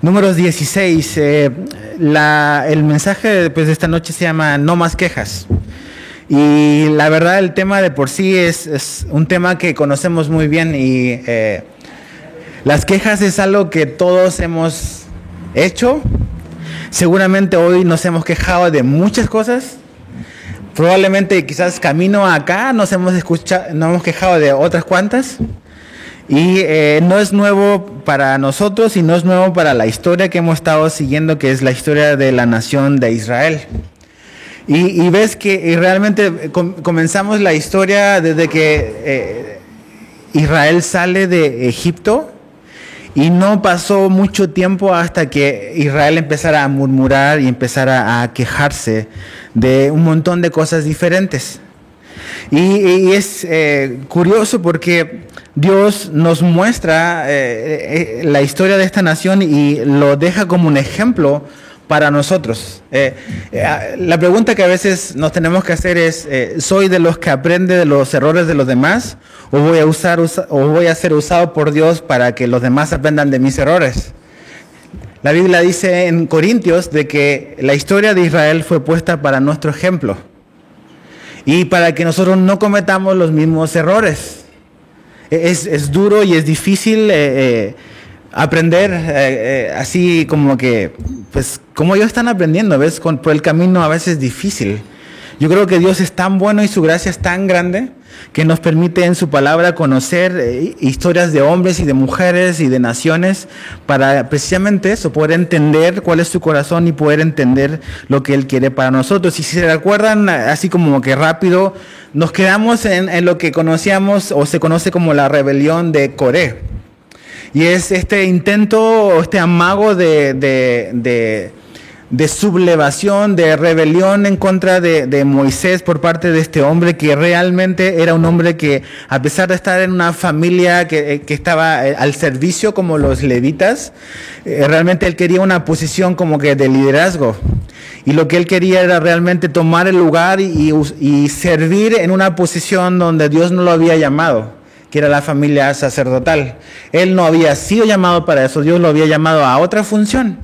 Números 16. El mensaje pues, de esta noche se llama No más quejas. Y la verdad el tema de por sí es un tema que conocemos muy bien y las quejas es algo que todos hemos hecho. Seguramente hoy nos hemos quejado de muchas cosas. Probablemente quizás camino acá nos hemos quejado de otras cuantas. Y no es nuevo para nosotros y no es nuevo para la historia que hemos estado siguiendo, que es la historia de la nación de Israel. Y ves que realmente comenzamos la historia desde que Israel sale de Egipto y no pasó mucho tiempo hasta que Israel empezara a murmurar y empezara a quejarse de un montón de cosas diferentes. Y es curioso porque Dios nos muestra la historia de esta nación y lo deja como un ejemplo para nosotros. La pregunta que a veces nos tenemos que hacer es, ¿soy de los que aprende de los errores de los demás? ¿O voy a ser usado por Dios para que los demás aprendan de mis errores? La Biblia dice en Corintios de que la historia de Israel fue puesta para nuestro ejemplo y para que nosotros no cometamos los mismos errores. Es duro y es difícil aprender así como que, pues como ellos están aprendiendo, ¿ves? Por el camino a veces difícil. Yo creo que Dios es tan bueno y su gracia es tan grande que nos permite en su palabra conocer historias de hombres y de mujeres y de naciones para precisamente eso, poder entender cuál es su corazón y poder entender lo que Él quiere para nosotros. Y si se recuerdan, así como que rápido, nos quedamos en lo que conocíamos o se conoce como la rebelión de Coré. Y es este intento, este amago de sublevación, de rebelión en contra de Moisés por parte de este hombre que realmente era un hombre que, a pesar de estar en una familia que estaba al servicio como los levitas, realmente él quería una posición como que de liderazgo. Y lo que él quería era realmente tomar el lugar y servir en una posición donde Dios no lo había llamado, que era la familia sacerdotal. Él no había sido llamado para eso, Dios lo había llamado a otra función.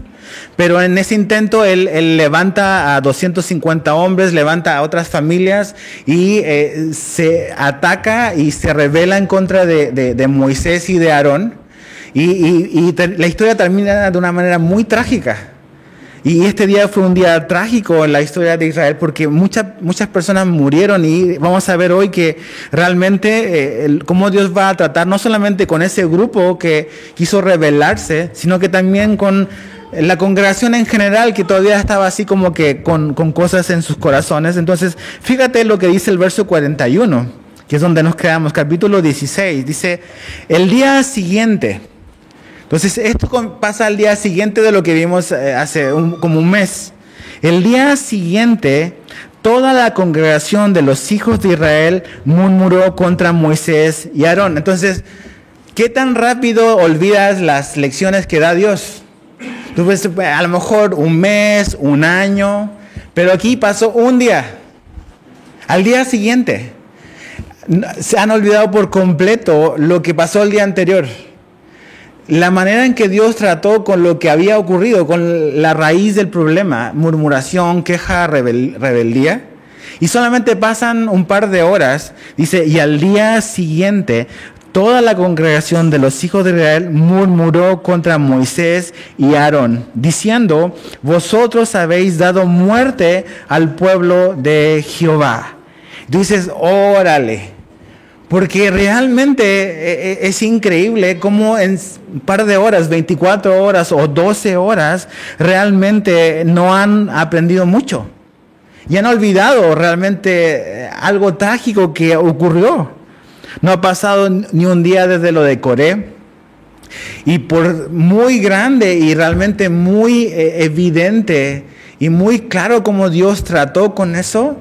Pero en ese intento él levanta a 250 hombres, levanta a otras familias y se ataca y se rebela en contra de Moisés y de Aarón. Y la historia termina de una manera muy trágica. Y este día fue un día trágico en la historia de Israel porque muchas personas murieron y vamos a ver hoy que realmente cómo Dios va a tratar no solamente con ese grupo que quiso rebelarse, sino que también con la congregación en general que todavía estaba así como que con cosas en sus corazones. Entonces, fíjate lo que dice el verso 41, que es donde nos quedamos, capítulo 16. Dice, el día siguiente. Entonces, esto pasa al día siguiente de lo que vimos hace como un mes. El día siguiente, toda la congregación de los hijos de Israel murmuró contra Moisés y Aarón. Entonces, ¿qué tan rápido olvidas las lecciones que da Dios? Tú ves, a lo mejor un mes, un año, pero aquí pasó un día. Al día siguiente, se han olvidado por completo lo que pasó el día anterior. La manera en que Dios trató con lo que había ocurrido, con la raíz del problema, murmuración, queja, rebeldía. Y solamente pasan un par de horas, dice, y al día siguiente, toda la congregación de los hijos de Israel murmuró contra Moisés y Aarón, diciendo, vosotros habéis dado muerte al pueblo de Jehová. Tú dices, órale. Porque realmente es increíble cómo en un par de horas, 24 horas o 12 horas, realmente no han aprendido mucho. Y han olvidado realmente algo trágico que ocurrió. No ha pasado ni un día desde lo de Coré. Y por muy grande y realmente muy evidente y muy claro cómo Dios trató con eso,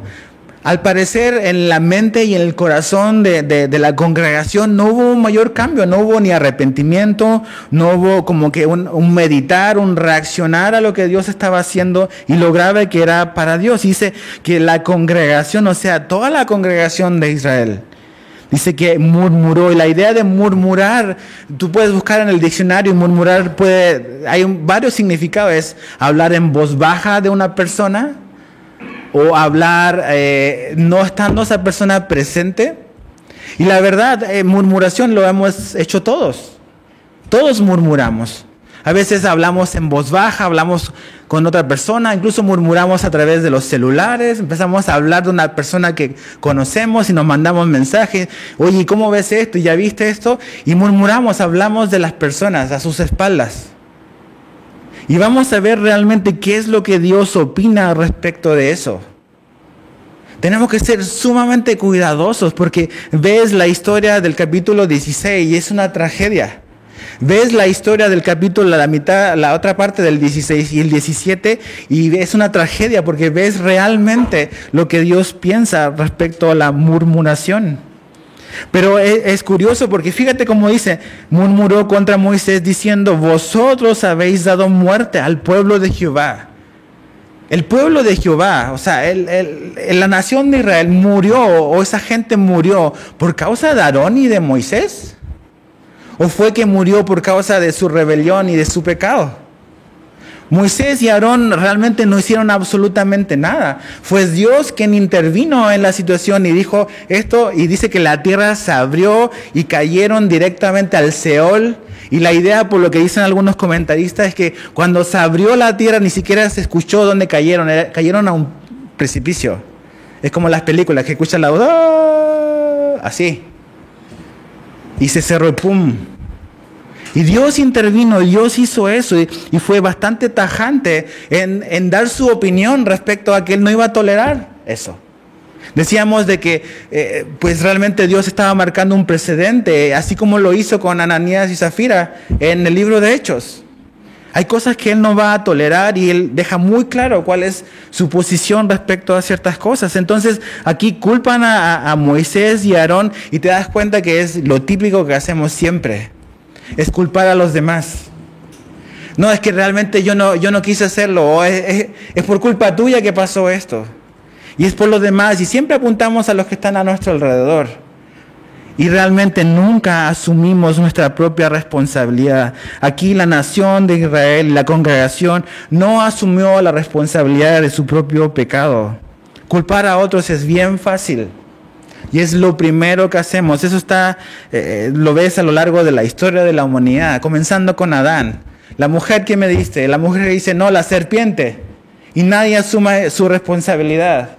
al parecer en la mente y en el corazón de la congregación no hubo un mayor cambio, no hubo ni arrepentimiento, no hubo como que un meditar, un reaccionar a lo que Dios estaba haciendo y lo grave que era para Dios. Dice que la congregación, o sea, toda la congregación de Israel, Dice que murmuró, y la idea de murmurar, tú puedes buscar en el diccionario, murmurar hay varios significados, es hablar en voz baja de una persona, o hablar no estando esa persona presente. Y la verdad, murmuración lo hemos hecho todos murmuramos. A veces hablamos en voz baja, hablamos con otra persona, incluso murmuramos a través de los celulares, empezamos a hablar de una persona que conocemos y nos mandamos mensajes, oye, ¿cómo ves esto? ¿Ya viste esto? Y murmuramos, hablamos de las personas a sus espaldas. Y vamos a ver realmente qué es lo que Dios opina respecto de eso. Tenemos que ser sumamente cuidadosos porque ves la historia del capítulo 16 y es una tragedia. Ves la historia del capítulo, la otra parte del 16 y el 17, y es una tragedia porque ves realmente lo que Dios piensa respecto a la murmuración. Pero es curioso porque fíjate cómo dice, murmuró contra Moisés diciendo, vosotros habéis dado muerte al pueblo de Jehová. El pueblo de Jehová, o sea, la nación de Israel murió, o esa gente murió por causa de Aarón y de Moisés. ¿O fue que murió por causa de su rebelión y de su pecado? Moisés y Aarón realmente no hicieron absolutamente nada. Fue Dios quien intervino en la situación y dijo esto, y dice que la tierra se abrió y cayeron directamente al Seol. Y la idea, por lo que dicen algunos comentaristas, es que cuando se abrió la tierra ni siquiera se escuchó dónde cayeron. Cayeron a un precipicio. Es como las películas que escuchan la voz así. Y se cerró y ¡pum! Y Dios intervino, Dios hizo eso y fue bastante tajante en dar su opinión respecto a que Él no iba a tolerar eso. Decíamos de que pues realmente Dios estaba marcando un precedente, así como lo hizo con Ananías y Zafira en el libro de Hechos. Hay cosas que Él no va a tolerar y Él deja muy claro cuál es su posición respecto a ciertas cosas. Entonces aquí culpan a Moisés y a Aarón y te das cuenta que es lo típico que hacemos siempre. Es culpar a los demás. No, es que realmente yo no quise hacerlo, o es por culpa tuya que pasó esto. Y es por los demás, y siempre apuntamos a los que están a nuestro alrededor. Y realmente nunca asumimos nuestra propia responsabilidad. Aquí la nación de Israel, la congregación, no asumió la responsabilidad de su propio pecado. Culpar a otros es bien fácil. Y es lo primero que hacemos. Eso lo ves a lo largo de la historia de la humanidad, comenzando con Adán. La mujer que me diste, la mujer dice, no, la serpiente. Y nadie asume su responsabilidad.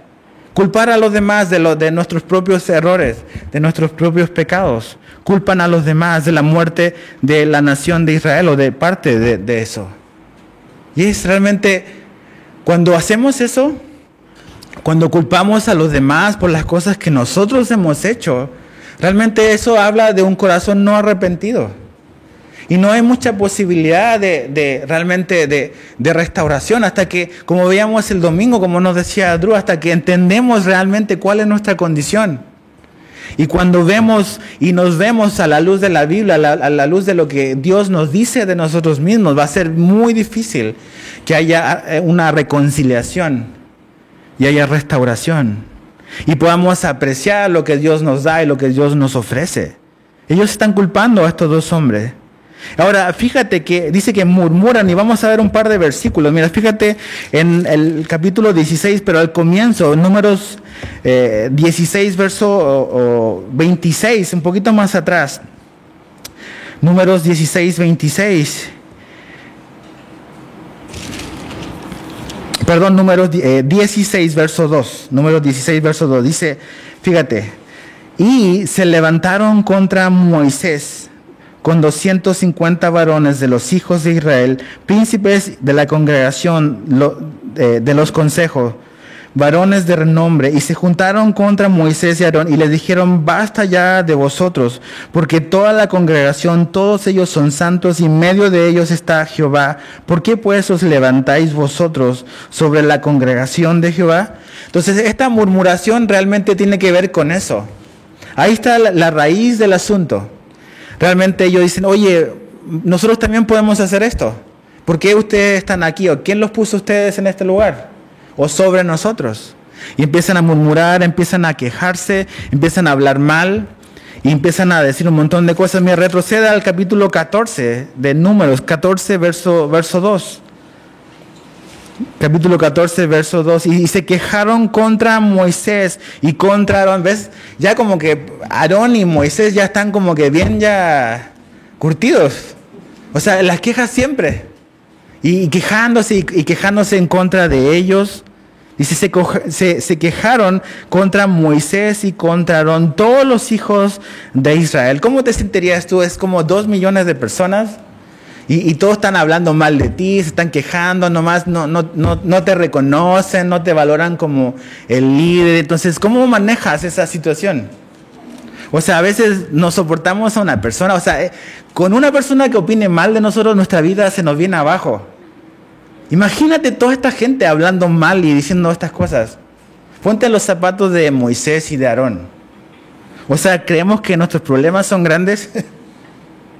Culpar a los demás de nuestros propios errores, de nuestros propios pecados. Culpan a los demás de la muerte de la nación de Israel o de parte de eso. Y es realmente, cuando hacemos eso, cuando culpamos a los demás por las cosas que nosotros hemos hecho, realmente eso habla de un corazón no arrepentido. Y no hay mucha posibilidad realmente de restauración hasta que, como veíamos el domingo, como nos decía Drew, hasta que entendemos realmente cuál es nuestra condición. Y cuando vemos y nos vemos a la luz de la Biblia, a la luz de lo que Dios nos dice de nosotros mismos, va a ser muy difícil que haya una reconciliación y haya restauración. Y podamos apreciar lo que Dios nos da y lo que Dios nos ofrece. Ellos están culpando a estos dos hombres. Ahora, fíjate que dice que murmuran y vamos a ver un par de versículos. Mira, fíjate en el capítulo 16, pero al comienzo, Números 16, verso 26, un poquito más atrás. Números 16, 26. Perdón, Números 16, verso 2. Números 16, verso 2. Dice, fíjate, y se levantaron contra Moisés con 250 varones de los hijos de Israel, príncipes de la congregación, de los consejos, varones de renombre, y se juntaron contra Moisés y Aarón y les dijeron, basta ya de vosotros, porque toda la congregación, todos ellos son santos y en medio de ellos está Jehová. ¿Por qué pues os levantáis vosotros sobre la congregación de Jehová? Entonces esta murmuración realmente tiene que ver con eso. Ahí está la raíz del asunto. Realmente ellos dicen, oye, nosotros también podemos hacer esto. ¿Por qué ustedes están aquí? ¿O quién los puso ustedes en este lugar? ¿O sobre nosotros? Y empiezan a murmurar, empiezan a quejarse, empiezan a hablar mal. Y empiezan a decir un montón de cosas. Mira, retrocede al capítulo 14 de Números, 14 verso 2. Capítulo 14, verso 2. Y se quejaron contra Moisés y contra Aarón. ¿Ves? Ya como que Aarón y Moisés ya están como que bien ya curtidos. O sea, las quejas siempre. Y quejándose y quejándose en contra de ellos. Dice, se quejaron contra Moisés y contra Aarón, todos los hijos de Israel. ¿Cómo te sentirías tú? Es como 2 millones de personas y todos están hablando mal de ti, se están quejando, nomás no te reconocen, no te valoran como el líder. Entonces, ¿cómo manejas esa situación? O sea, a veces nos soportamos a una persona, o sea, con una persona que opine mal de nosotros, nuestra vida se nos viene abajo. Imagínate toda esta gente hablando mal y diciendo estas cosas. Ponte en los zapatos de Moisés y de Aarón. O sea, ¿creemos que nuestros problemas son grandes?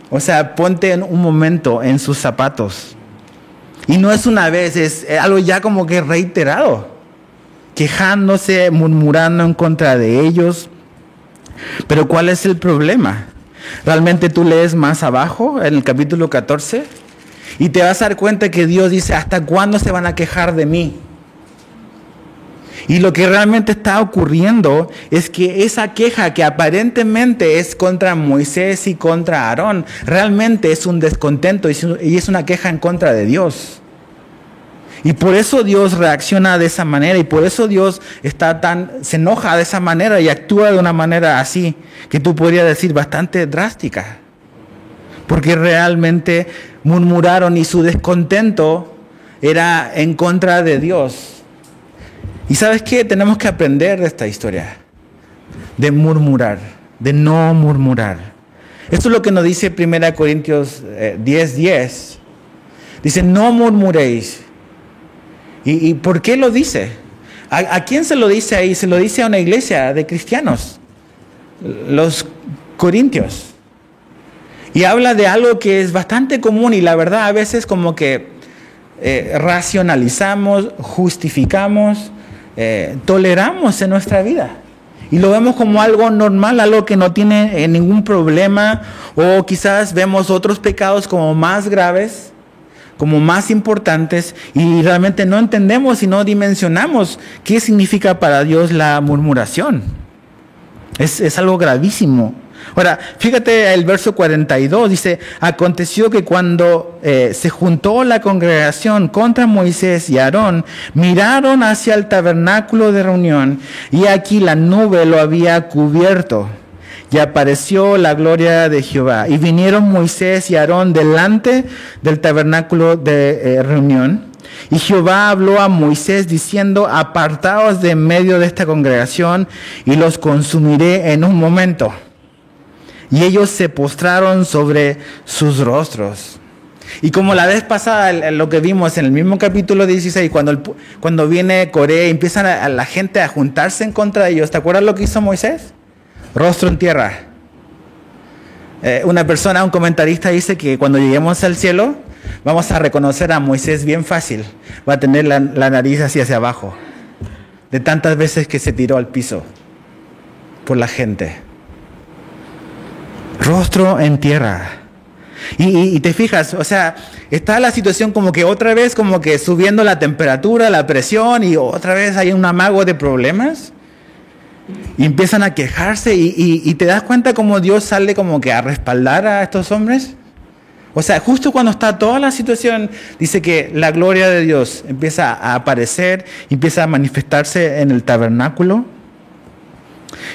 O sea, ponte en un momento en sus zapatos. Y no es una vez, es algo ya como que reiterado. Quejándose, murmurando en contra de ellos. Pero ¿cuál es el problema? Realmente tú lees más abajo, en el capítulo 14, y te vas a dar cuenta que Dios dice, ¿hasta cuándo se van a quejar de mí? Y lo que realmente está ocurriendo es que esa queja que aparentemente es contra Moisés y contra Aarón, realmente es un descontento y es una queja en contra de Dios. Y por eso Dios reacciona de esa manera y por eso Dios se enoja de esa manera y actúa de una manera así, que tú podrías decir bastante drástica. Porque realmente murmuraron y su descontento era en contra de Dios. ¿Y sabes qué? Tenemos que aprender de esta historia, de murmurar, de no murmurar. Esto es lo que nos dice 1 Corintios 10:10. Dice, no murmuréis. ¿Y por qué lo dice? ¿A quién se lo dice ahí? Se lo dice a una iglesia de cristianos, los corintios. Y habla de algo que es bastante común y la verdad a veces como que racionalizamos, justificamos, toleramos en nuestra vida. Y lo vemos como algo normal, algo que no tiene ningún problema, o quizás vemos otros pecados como más graves, como más importantes, y realmente no entendemos y no dimensionamos qué significa para Dios la murmuración. Es algo gravísimo. Ahora, fíjate el verso 42, dice, aconteció que cuando se juntó la congregación contra Moisés y Aarón, miraron hacia el tabernáculo de reunión, y aquí la nube lo había cubierto, y apareció la gloria de Jehová. Y vinieron Moisés y Aarón delante del tabernáculo de reunión, y Jehová habló a Moisés diciendo, apartaos de en medio de esta congregación, y los consumiré en un momento. Y ellos se postraron sobre sus rostros. Y como la vez pasada, lo que vimos en el mismo capítulo 16, cuando viene Corea y empiezan a la gente a juntarse en contra de ellos, ¿te acuerdas lo que hizo Moisés? Rostro en tierra. Un comentarista dice que cuando lleguemos al cielo, vamos a reconocer a Moisés bien fácil. Va a tener la nariz así hacia abajo, de tantas veces que se tiró al piso por la gente. Rostro en tierra. Y te fijas, o sea, está la situación como que otra vez como que subiendo la temperatura, la presión, y otra vez hay un amago de problemas. Y empiezan a quejarse y te das cuenta como Dios sale como que a respaldar a estos hombres. O sea, justo cuando está toda la situación, dice que la gloria de Dios empieza a aparecer, empieza a manifestarse en el tabernáculo.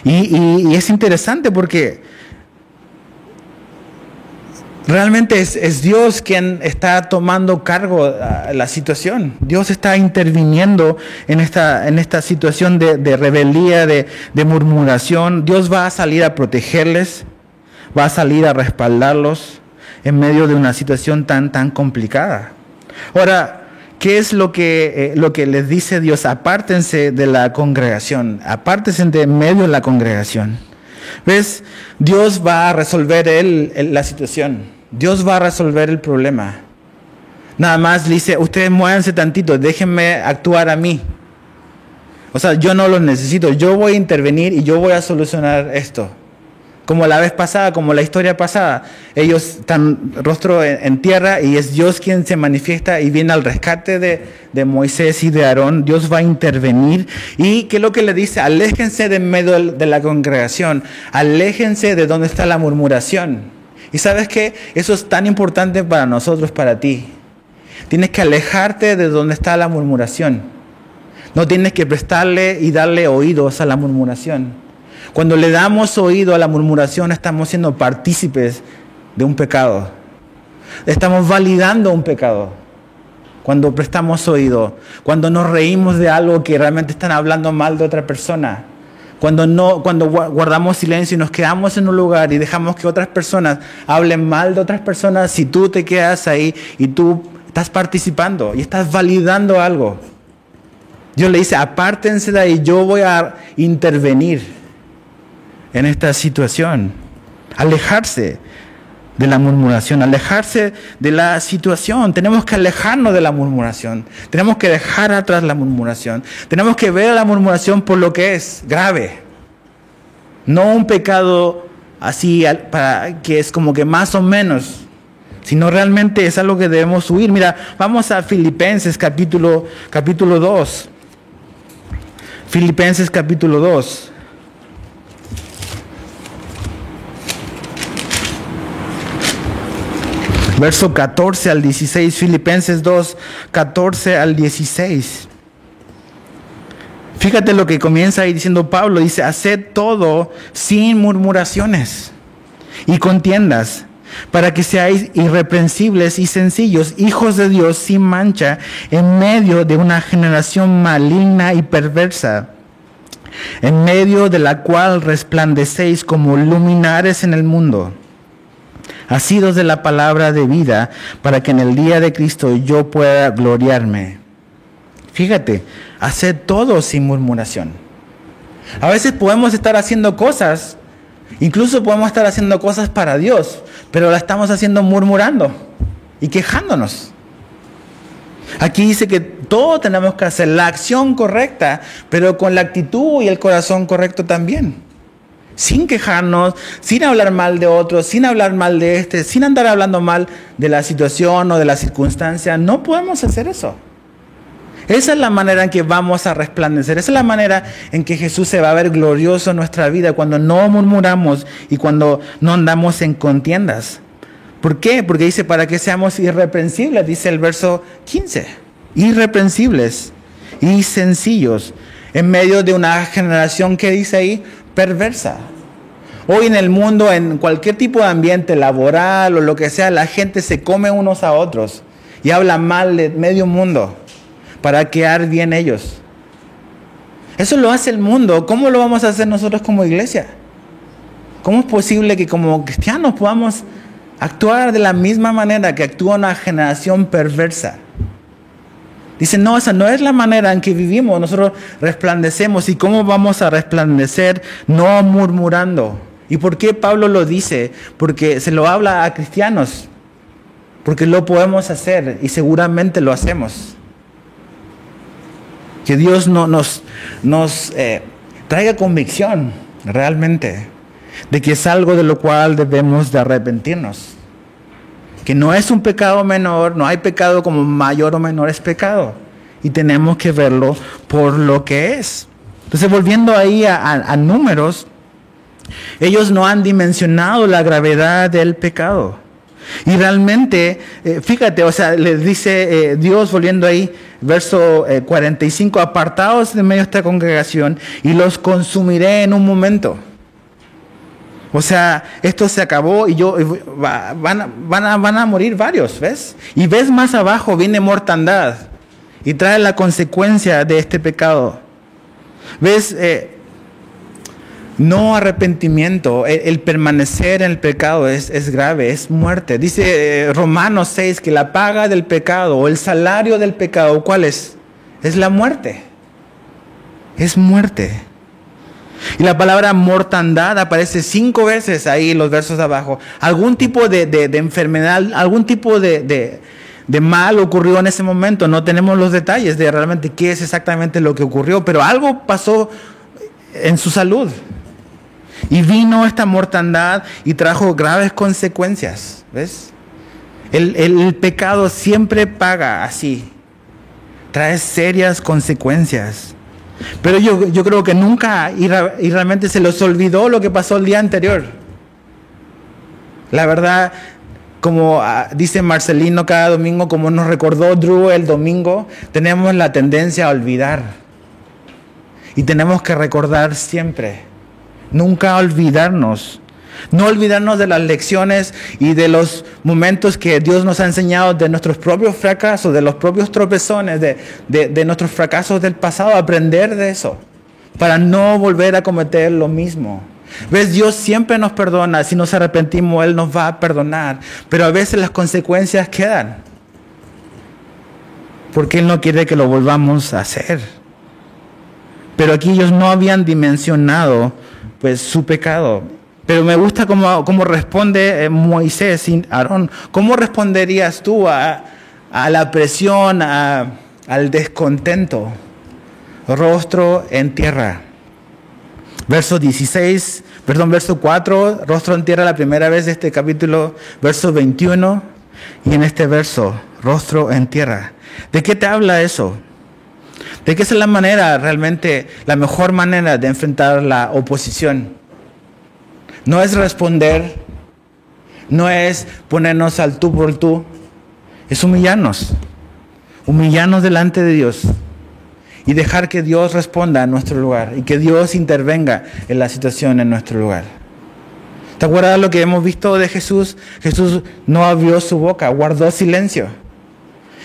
Y es interesante porque realmente es Dios quien está tomando cargo de la situación. Dios está interviniendo en esta situación de rebeldía, de murmuración. Dios va a salir a protegerles, va a salir a respaldarlos en medio de una situación tan complicada. Ahora, ¿qué es lo que les dice Dios? Apártense de la congregación, apártense de medio de la congregación. ¿Ves? Dios va a resolver la situación. Dios va a resolver el problema. Nada más le dice, ustedes muévanse tantito, déjenme actuar a mí. O sea, yo no los necesito, yo voy a intervenir y yo voy a solucionar esto. Como la vez pasada, como la historia pasada. Ellos están rostro en tierra y es Dios quien se manifiesta y viene al rescate de Moisés y de Aarón. Dios va a intervenir. ¿Y qué es lo que le dice? Aléjense de en medio de la congregación. Aléjense de donde está la murmuración. ¿Y sabes qué? Eso es tan importante para nosotros, para ti. Tienes que alejarte de donde está la murmuración. No tienes que prestarle y darle oídos a la murmuración. Cuando le damos oído a la murmuración, estamos siendo partícipes de un pecado. Estamos validando un pecado. Cuando prestamos oído, cuando nos reímos de algo que realmente están hablando mal de otra persona, cuando guardamos silencio y nos quedamos en un lugar y dejamos que otras personas hablen mal de otras personas, si tú te quedas ahí y tú estás participando y estás validando algo, Dios le dice, apártense de ahí, yo voy a intervenir en esta situación. Alejarse de la murmuración, alejarse de la situación. Tenemos que alejarnos de la murmuración. Tenemos que dejar atrás la murmuración. Tenemos que ver a la murmuración por lo que es, grave. No un pecado así para que es como que más o menos, sino realmente es algo que debemos huir. Mira, vamos a Filipenses capítulo 2. Filipenses capítulo 2. Verso 14 al 16, Filipenses 2, 14 al 16. Fíjate lo que comienza ahí diciendo Pablo, dice, haced todo sin murmuraciones y contiendas, para que seáis irreprensibles y sencillos, hijos de Dios sin mancha, en medio de una generación maligna y perversa, en medio de la cual resplandecéis como luminares en el mundo, asidos de la palabra de vida, para que en el día de Cristo yo pueda gloriarme. Fíjate, haced todo sin murmuración. A veces podemos estar haciendo cosas, incluso podemos estar haciendo cosas para Dios, pero la estamos haciendo murmurando y quejándonos. Aquí dice que todo tenemos que hacer la acción correcta, pero con la actitud y el corazón correcto también. Sin quejarnos, sin hablar mal de otros, sin hablar mal de sin andar hablando mal de la situación o de la circunstancia. No podemos hacer eso. Esa es la manera en que vamos a resplandecer. Esa es la manera en que Jesús se va a ver glorioso en nuestra vida, cuando no murmuramos y cuando no andamos en contiendas. ¿Por qué? Porque dice, para que seamos irreprensibles, dice el verso 15. Irreprensibles y sencillos, en medio de una generación que dice ahí, perversa. Hoy en el mundo, en cualquier tipo de ambiente laboral o lo que sea, la gente se come unos a otros y habla mal de medio mundo para quedar bien ellos. Eso lo hace el mundo. ¿Cómo lo vamos a hacer nosotros como iglesia? ¿Cómo es posible que como cristianos podamos actuar de la misma manera que actúa una generación perversa? Dice, no, esa no es la manera en que vivimos. Nosotros resplandecemos. ¿Y cómo vamos a resplandecer? No murmurando. ¿Y por qué Pablo lo dice? Porque se lo habla a cristianos. Porque lo podemos hacer y seguramente lo hacemos. Que Dios nos traiga convicción realmente de que es algo de lo cual debemos de arrepentirnos. Que no es un pecado menor, no hay pecado como mayor o menor, es pecado. Y tenemos que verlo por lo que es. Entonces, volviendo ahí a números, ellos no han dimensionado la gravedad del pecado. Y realmente, fíjate, o sea, les dice Dios, volviendo ahí, verso 45, apartaos de medio de esta congregación y los consumiré en un momento. O sea, esto se acabó y van a morir varios, ¿ves? Y ves más abajo, viene mortandad y trae la consecuencia de este pecado. ¿Ves? No arrepentimiento, el permanecer en el pecado es grave, es muerte. Dice Romanos 6 que la paga del pecado o el salario del pecado, ¿cuál es? Es la muerte. Es muerte. Y la palabra mortandad aparece 5 veces ahí en los versos de abajo. Algún tipo de enfermedad, algún tipo de mal ocurrió en ese momento. No tenemos los detalles de realmente qué es exactamente lo que ocurrió, pero algo pasó en su salud. Y vino esta mortandad y trajo graves consecuencias. ¿Ves? El pecado siempre paga así. Trae serias consecuencias. Pero yo creo que nunca y realmente se les olvidó lo que pasó el día anterior. La verdad, como dice Marcelino cada domingo, como nos recordó Drew el domingo, tenemos la tendencia a olvidar. Y tenemos que recordar siempre. Nunca olvidarnos. No olvidarnos de las lecciones y de los momentos que Dios nos ha enseñado, de nuestros propios fracasos, de los propios tropezones, de nuestros fracasos del pasado. Aprender de eso para no volver a cometer lo mismo. ¿Ves? Dios siempre nos perdona. Si nos arrepentimos, Él nos va a perdonar. Pero a veces las consecuencias quedan. Porque Él no quiere que lo volvamos a hacer. Pero aquí ellos no habían dimensionado pues su pecado. Pero me gusta cómo responde Moisés y Aarón. ¿Cómo responderías tú a la presión, al descontento? Rostro en tierra. Verso 4, rostro en tierra la primera vez de este capítulo, verso 21. Y en este verso, rostro en tierra. ¿De qué te habla eso? ¿De qué es la manera, realmente, la mejor manera de enfrentar la oposición? No es responder, no es ponernos al tú por tú, es humillarnos delante de Dios y dejar que Dios responda en nuestro lugar y que Dios intervenga en la situación en nuestro lugar. ¿Te acuerdas lo que hemos visto de Jesús? Jesús no abrió su boca, guardó silencio.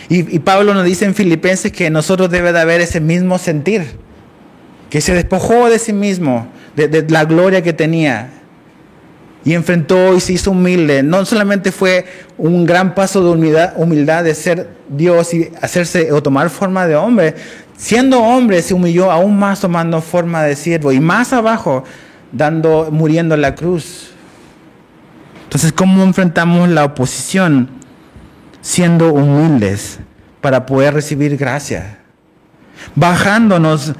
Y Pablo nos dice en Filipenses que en nosotros debe de haber ese mismo sentir, que se despojó de sí mismo, de la gloria que tenía, y enfrentó y se hizo humilde. No solamente fue un gran paso de humildad de ser Dios y hacerse o tomar forma de hombre. Siendo hombre se humilló aún más tomando forma de siervo. Y más abajo muriendo en la cruz. Entonces, ¿cómo enfrentamos la oposición? Siendo humildes para poder recibir gracia. Bajándonos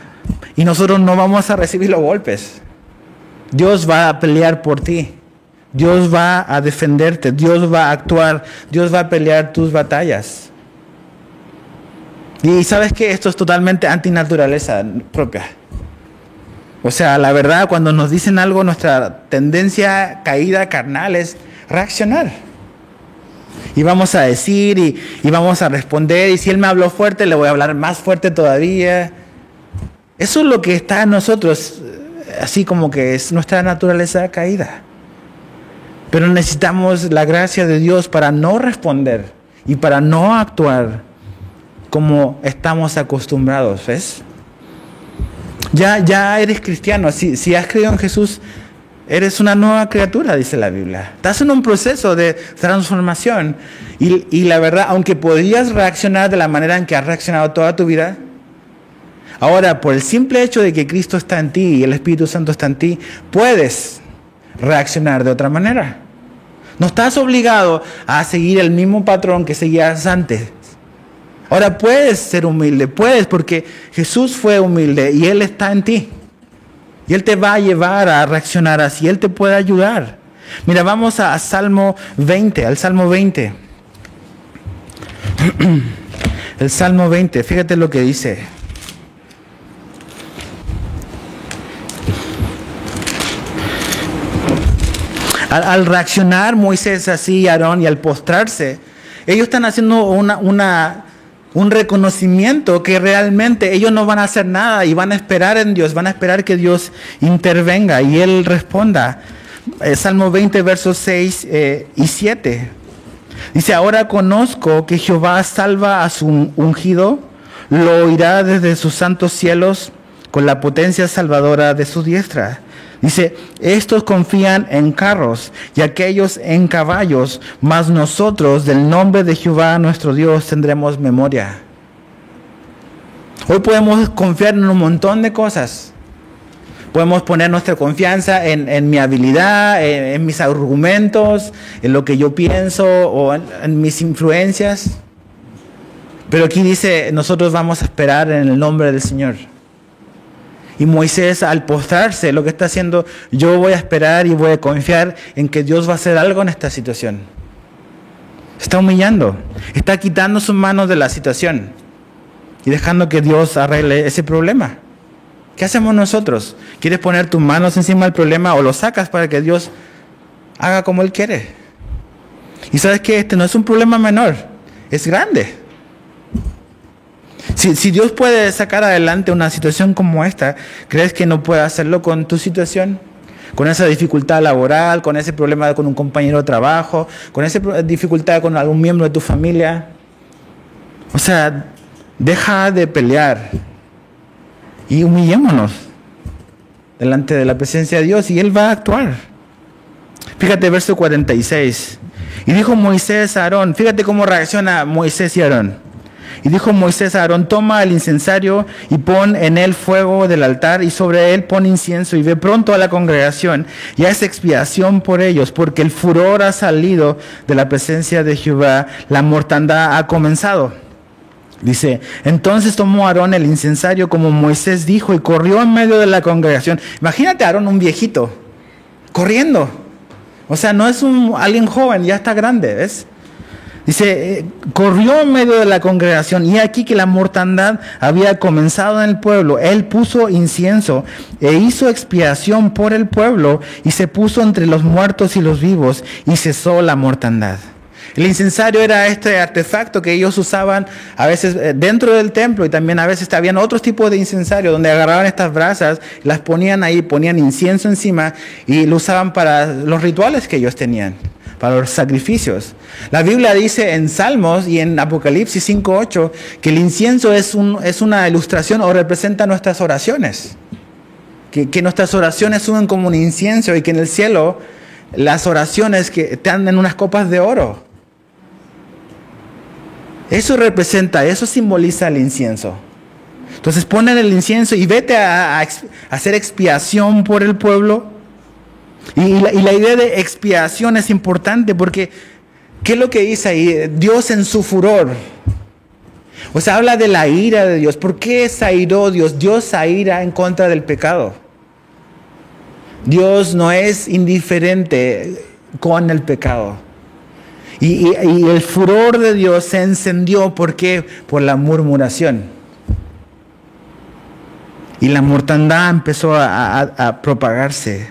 y nosotros no vamos a recibir los golpes. Dios va a pelear por ti. Dios va a defenderte, Dios va a actuar, Dios va a pelear tus batallas. Y sabes que esto es totalmente antinaturaleza propia. O sea, la verdad, cuando nos dicen algo, nuestra tendencia caída carnal es reaccionar. Y vamos a decir y vamos a responder, y si Él me habló fuerte, le voy a hablar más fuerte todavía. Eso es lo que está en nosotros, así como que es nuestra naturaleza caída. Pero necesitamos la gracia de Dios para no responder y para no actuar como estamos acostumbrados, ¿ves? Ya eres cristiano, si has creído en Jesús, eres una nueva criatura, dice la Biblia. Estás en un proceso de transformación y la verdad, aunque podías reaccionar de la manera en que has reaccionado toda tu vida, ahora por el simple hecho de que Cristo está en ti y el Espíritu Santo está en ti, puedes reaccionar de otra manera. No estás obligado a seguir el mismo patrón que seguías antes. Ahora puedes ser humilde, porque Jesús fue humilde y Él está en ti. Y Él te va a llevar a reaccionar así, Él te puede ayudar. Mira, vamos al Salmo 20. El Salmo 20, fíjate lo que dice. Al reaccionar Moisés así, Aarón, y al postrarse, ellos están haciendo un reconocimiento que realmente ellos no van a hacer nada y van a esperar en Dios, van a esperar que Dios intervenga y Él responda. Salmo 20, versos 6 y 7. Dice, ahora conozco que Jehová salva a su ungido, lo oirá desde sus santos cielos con la potencia salvadora de su diestra. Dice, estos confían en carros y aquellos en caballos, mas nosotros del nombre de Jehová nuestro Dios tendremos memoria. Hoy podemos confiar en un montón de cosas. Podemos poner nuestra confianza en mi habilidad, en mis argumentos, en lo que yo pienso o en mis influencias. Pero aquí dice, nosotros vamos a esperar en el nombre del Señor. Y Moisés, al postrarse, lo que está haciendo, yo voy a esperar y voy a confiar en que Dios va a hacer algo en esta situación. Se está humillando, está quitando sus manos de la situación y dejando que Dios arregle ese problema. ¿Qué hacemos nosotros? ¿Quieres poner tus manos encima del problema o lo sacas para que Dios haga como Él quiere? Y sabes que este no es un problema menor, es grande. Si Dios puede sacar adelante una situación como esta, ¿crees que no puede hacerlo con tu situación? Con esa dificultad laboral, con ese problema con un compañero de trabajo, con esa dificultad con algún miembro de tu familia. O sea, deja de pelear y humillémonos delante de la presencia de Dios y Él va a actuar. Fíjate verso 46. Y dijo Moisés a Aarón, fíjate cómo reacciona Moisés y Aarón. Y dijo Moisés a Aarón, toma el incensario y pon en él fuego del altar y sobre él pon incienso y ve pronto a la congregación y haz expiación por ellos, porque el furor ha salido de la presencia de Jehová, la mortandad ha comenzado. Dice, entonces tomó Aarón el incensario como Moisés dijo y corrió en medio de la congregación. Imagínate a Aarón, un viejito, corriendo. O sea, no es alguien joven, ya está grande, ¿ves? Dice, corrió en medio de la congregación y aquí que la mortandad había comenzado en el pueblo. Él puso incienso e hizo expiación por el pueblo y se puso entre los muertos y los vivos y cesó la mortandad. El incensario era este artefacto que ellos usaban a veces dentro del templo y también a veces habían otros tipos de incensario donde agarraban estas brasas, las ponían ahí, ponían incienso encima y lo usaban para los rituales que ellos tenían, para los sacrificios. La Biblia dice en Salmos y en Apocalipsis 5:8 que el incienso es una ilustración o representa nuestras oraciones. Que nuestras oraciones suben como un incienso y que en el cielo las oraciones que están en unas copas de oro. Eso representa, eso simboliza el incienso. Entonces ponen el incienso y vete a hacer expiación por el pueblo. Y la idea de expiación es importante porque ¿qué es lo que dice ahí? Dios en su furor. O sea, habla de la ira de Dios. ¿Por qué se airó Dios? Dios se aira en contra del pecado. Dios no es indiferente con el pecado. Y el furor de Dios se encendió, ¿por qué? Por la murmuración. Y la mortandad empezó a propagarse.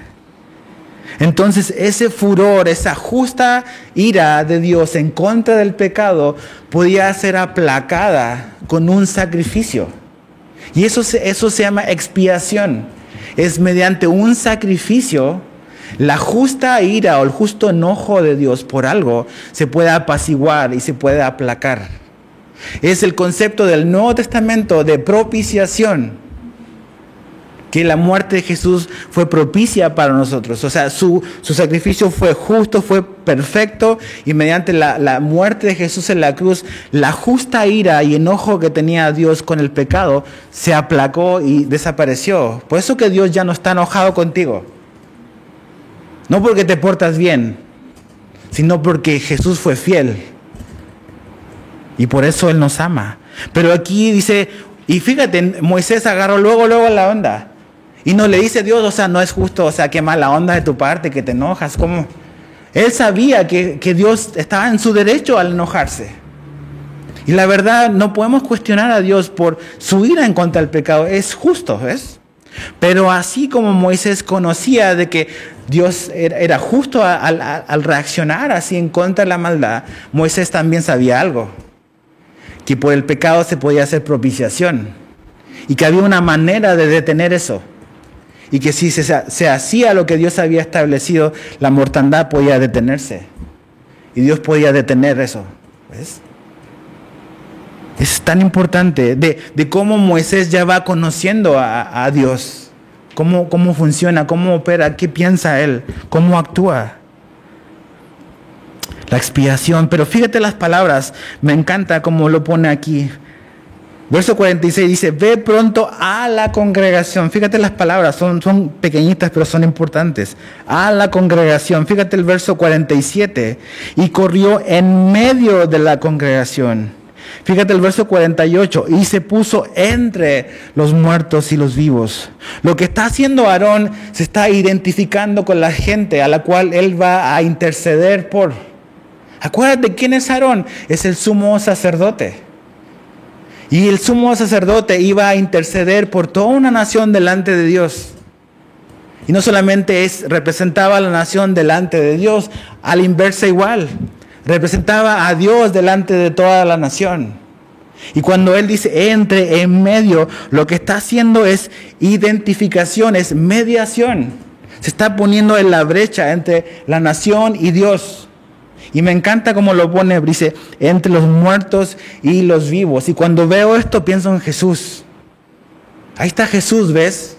Entonces ese furor, esa justa ira de Dios en contra del pecado podía ser aplacada con un sacrificio. Y eso se llama expiación. Es mediante un sacrificio, la justa ira o el justo enojo de Dios por algo se puede apaciguar y se puede aplacar. Es el concepto del Nuevo Testamento de propiciación. Que la muerte de Jesús fue propicia para nosotros. O sea, su sacrificio fue justo, fue perfecto. Y mediante la muerte de Jesús en la cruz, la justa ira y enojo que tenía Dios con el pecado se aplacó y desapareció. Por eso que Dios ya no está enojado contigo. No porque te portas bien, sino porque Jesús fue fiel. Y por eso Él nos ama. Pero aquí dice, y fíjate, Moisés agarró luego la onda. Y no le dice Dios, o sea, no es justo, o sea, qué mala onda de tu parte, que te enojas. ¿Cómo? Él sabía que Dios estaba en su derecho al enojarse. Y la verdad, no podemos cuestionar a Dios por su ira en contra del pecado. Es justo, ¿ves? Pero así como Moisés conocía de que Dios era justo al reaccionar así en contra de la maldad, Moisés también sabía algo. Que por el pecado se podía hacer propiciación. Y que había una manera de detener eso. Y que si se hacía lo que Dios había establecido, la mortandad podía detenerse. Y Dios podía detener eso. ¿Ves? Es tan importante de cómo Moisés ya va conociendo a Dios. Cómo funciona, cómo opera, qué piensa Él, cómo actúa. La expiación. Pero fíjate las palabras. Me encanta cómo lo pone aquí. Verso 46 dice, ve pronto a la congregación. Fíjate las palabras, son pequeñitas pero son importantes. A la congregación. Fíjate el verso 47. Y corrió en medio de la congregación. Fíjate el verso 48, y se puso entre los muertos y los vivos. Lo que está haciendo Aarón se está identificando con la gente a la cual él va a interceder por. Acuérdate, ¿quién es Aarón? Es el sumo sacerdote. Y el sumo sacerdote iba a interceder por toda una nación delante de Dios. Y no solamente representaba a la nación delante de Dios, a la inversa igual. Representaba a Dios delante de toda la nación. Y cuando él dice entre en medio, lo que está haciendo es identificación, es mediación. Se está poniendo en la brecha entre la nación y Dios. Y me encanta cómo lo pone, dice, entre los muertos y los vivos. Y cuando veo esto pienso en Jesús. Ahí está Jesús, ¿ves?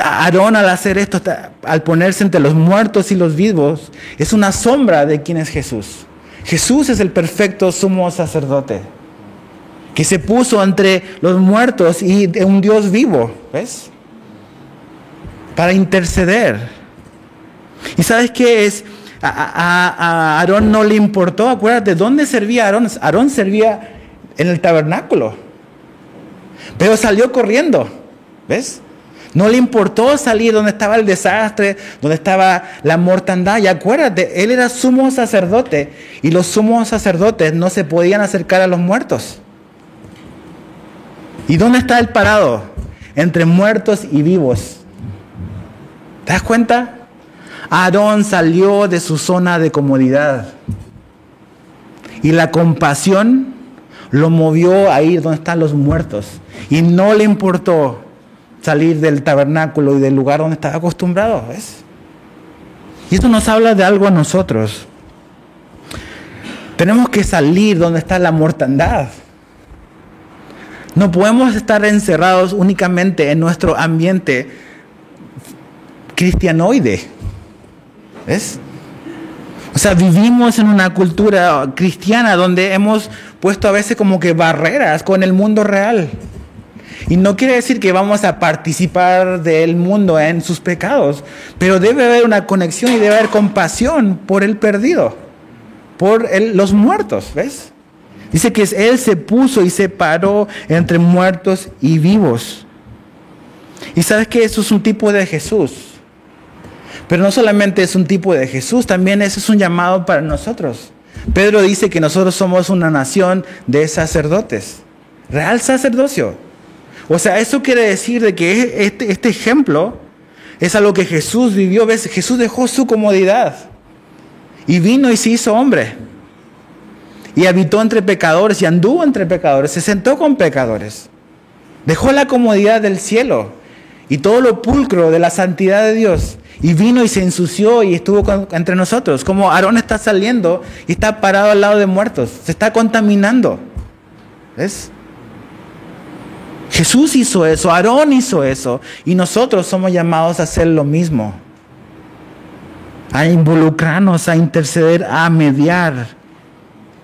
Aarón al hacer esto, al ponerse entre los muertos y los vivos, es una sombra de quién es Jesús. Jesús es el perfecto sumo sacerdote, que se puso entre los muertos y de un Dios vivo, ¿ves? Para interceder. ¿Y sabes qué es? A Aarón no le importó, acuérdate, ¿dónde servía Aarón? Aarón servía en el tabernáculo, pero salió corriendo, ¿ves? No le importó salir donde estaba el desastre, donde estaba la mortandad. Y acuérdate, él era sumo sacerdote y los sumos sacerdotes no se podían acercar a los muertos. ¿Y dónde está él parado? Entre muertos y vivos. ¿Te das cuenta? Aarón salió de su zona de comodidad. Y la compasión lo movió a ir donde están los muertos. Y no le importó salir del tabernáculo y del lugar donde estaba acostumbrado, ¿ves? Y esto nos habla de algo a nosotros. Tenemos que salir donde está la mortandad. No podemos estar encerrados únicamente en nuestro ambiente cristianoide, ¿ves? O sea, vivimos en una cultura cristiana donde hemos puesto a veces como que barreras con el mundo real. Y no quiere decir que vamos a participar del mundo en sus pecados, pero debe haber una conexión y debe haber compasión por el perdido, por los muertos, ¿ves? Dice que él se puso y se paró entre muertos y vivos. Y sabes que eso es un tipo de Jesús. Pero no solamente es un tipo de Jesús, también eso es un llamado para nosotros. Pedro dice que nosotros somos una nación de sacerdotes, real sacerdocio. O sea, eso quiere decir de que este ejemplo es algo que Jesús vivió. ¿Ves? Jesús dejó su comodidad y vino y se hizo hombre. Y habitó entre pecadores y anduvo entre pecadores. Se sentó con pecadores. Dejó la comodidad del cielo y todo lo pulcro de la santidad de Dios. Y vino y se ensució y estuvo entre nosotros. Como Aarón está saliendo y está parado al lado de muertos. Se está contaminando. ¿Ves? Jesús hizo eso, Aarón hizo eso, y nosotros somos llamados a hacer lo mismo, a involucrarnos, a interceder, a mediar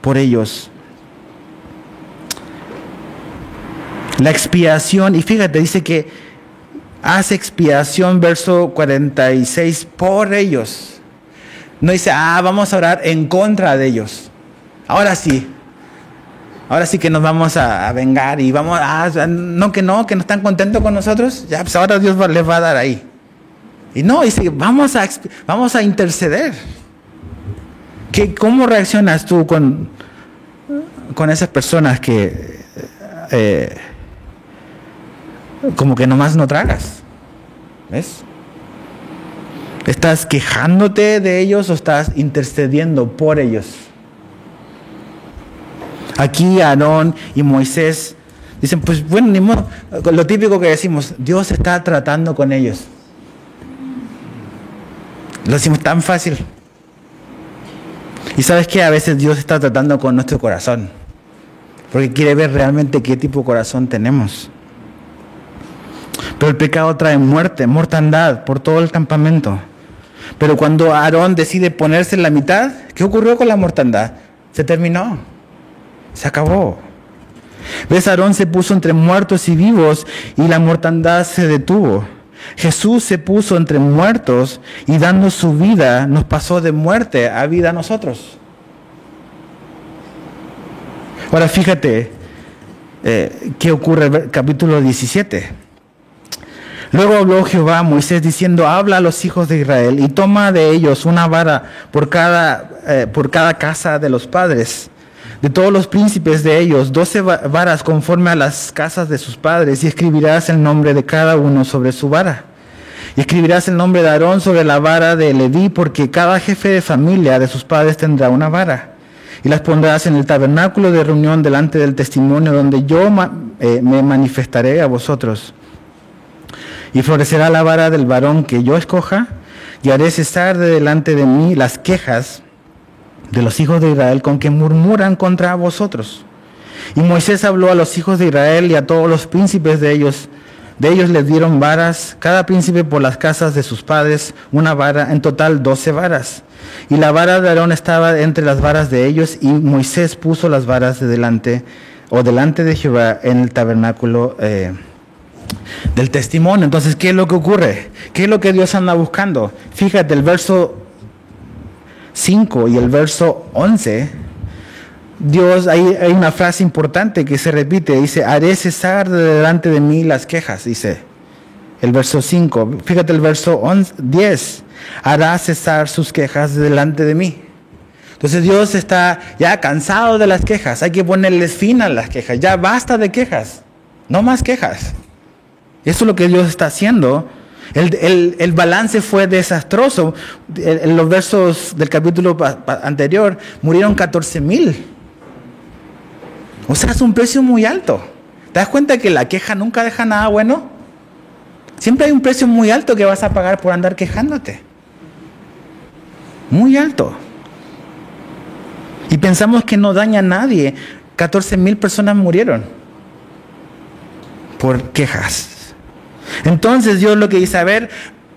por ellos. La expiación, y fíjate, dice que hace expiación, verso 46, por ellos. No dice, vamos a orar en contra de ellos. Ahora sí que nos vamos a vengar y vamos que no están contentos con nosotros, ya pues ahora Dios les va a dar ahí. Y no, dice, vamos a interceder. ¿Cómo reaccionas tú con esas personas que como que nomás no tragas? ¿Ves? ¿Estás quejándote de ellos o estás intercediendo por ellos? Aquí Aarón y Moisés dicen, pues bueno, ni modo, lo típico que decimos, Dios está tratando con ellos. Lo decimos tan fácil. Y sabes que a veces Dios está tratando con nuestro corazón, porque quiere ver realmente qué tipo de corazón tenemos. Pero el pecado trae muerte, mortandad por todo el campamento. Pero cuando Aarón decide ponerse en la mitad, ¿qué ocurrió con la mortandad? Se terminó. Se acabó. ¿Ves? Aarón se puso entre muertos y vivos y la mortandad se detuvo. Jesús se puso entre muertos y dando su vida nos pasó de muerte a vida a nosotros. Ahora fíjate qué ocurre en el capítulo 17. Luego habló Jehová a Moisés diciendo, habla a los hijos de Israel y toma de ellos una vara por cada casa de los padres, de todos los príncipes de ellos, 12 varas conforme a las casas de sus padres, y escribirás el nombre de cada uno sobre su vara. Y escribirás el nombre de Aarón sobre la vara de Leví, porque cada jefe de familia de sus padres tendrá una vara. Y las pondrás en el tabernáculo de reunión delante del testimonio, donde yo me manifestaré a vosotros. Y florecerá la vara del varón que yo escoja, y haré cesar de delante de mí las quejas de los hijos de Israel con que murmuran contra vosotros. Y Moisés habló a los hijos de Israel y a todos los príncipes de ellos. De ellos les dieron varas, cada príncipe por las casas de sus padres, una vara, en total 12 varas. Y la vara de Aarón estaba entre las varas de ellos, y Moisés puso las varas delante de Jehová en el tabernáculo del testimonio. Entonces, ¿qué es lo que ocurre? ¿Qué es lo que Dios anda buscando? Fíjate, el verso 5 y el verso 11, Dios, hay una frase importante que se repite, dice, haré cesar de delante de mí las quejas, dice el verso 5. Fíjate el verso 10, hará cesar sus quejas de delante de mí. Entonces Dios está ya cansado de las quejas, hay que ponerles fin a las quejas, ya basta de quejas, no más quejas. Eso es lo que Dios está haciendo. El balance fue desastroso. En los versos del capítulo anterior murieron 14,000. O sea, es un precio muy alto. ¿Te das cuenta que la queja nunca deja nada bueno? Siempre hay un precio muy alto que vas a pagar por andar quejándote. Muy alto. Y pensamos que no daña a nadie. 14,000 personas murieron por quejas. Entonces Dios lo que dice, a ver,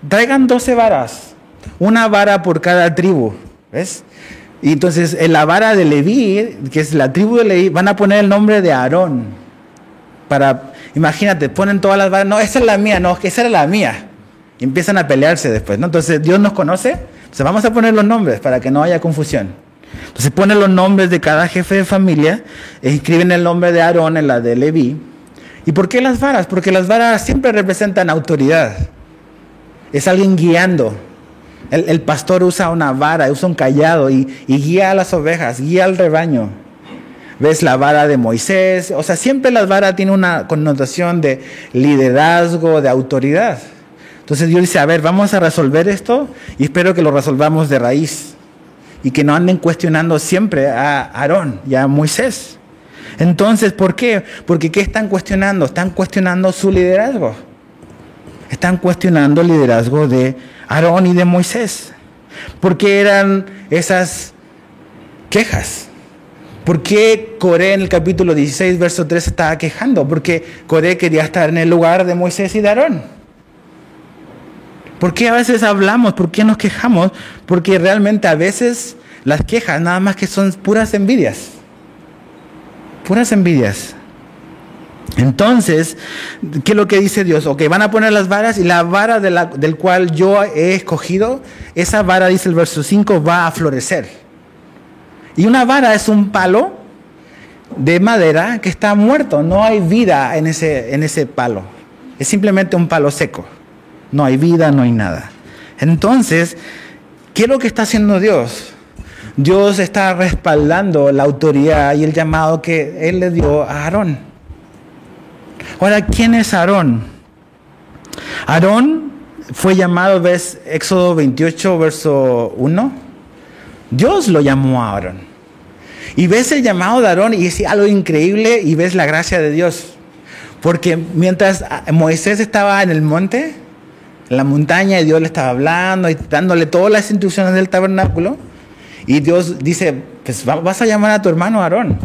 traigan 12 varas, una vara por cada tribu, ¿ves? Y entonces en la vara de Leví, que es la tribu de Leví, van a poner el nombre de Aarón. Imagínate, ponen todas las varas, no, esa es la mía, no, esa era la mía. Y empiezan a pelearse después, ¿no? Entonces Dios nos conoce, entonces vamos a poner los nombres para que no haya confusión. Entonces ponen los nombres de cada jefe de familia, escriben el nombre de Aarón en la de Leví. ¿Y por qué las varas? Porque las varas siempre representan autoridad. Es alguien guiando. El pastor usa una vara, usa un cayado y guía a las ovejas, guía al rebaño. ¿Ves la vara de Moisés? O sea, siempre las varas tienen una connotación de liderazgo, de autoridad. Entonces Dios dice, a ver, vamos a resolver esto y espero que lo resolvamos de raíz. Y que no anden cuestionando siempre a Aarón y a Moisés. Entonces, ¿por qué? Porque ¿qué están cuestionando? Están cuestionando su liderazgo. Están cuestionando el liderazgo de Aarón y de Moisés. ¿Por qué eran esas quejas? ¿Por qué Coré en el capítulo 16, verso 3 estaba quejando? Porque Coré quería estar en el lugar de Moisés y de Aarón. ¿Por qué a veces hablamos? ¿Por qué nos quejamos? Porque realmente a veces las quejas nada más que son puras envidias. Puras envidias. Entonces, ¿qué es lo que dice Dios? Ok, van a poner las varas y la vara del cual yo he escogido, esa vara, dice el verso 5, va a florecer. Y una vara es un palo de madera que está muerto. No hay vida en ese palo. Es simplemente un palo seco. No hay vida, no hay nada. Entonces, ¿qué es lo que está haciendo Dios? Dios está respaldando la autoridad y el llamado que Él le dio a Aarón. Ahora, ¿quién es Aarón? Aarón fue llamado, ¿ves? Éxodo 28, verso 1. Dios lo llamó a Aarón. Y ves el llamado de Aarón y es algo increíble y ves la gracia de Dios. Porque mientras Moisés estaba en el monte, en la montaña, y Dios le estaba hablando y dándole todas las instrucciones del tabernáculo, y Dios dice, pues vas a llamar a tu hermano Aarón.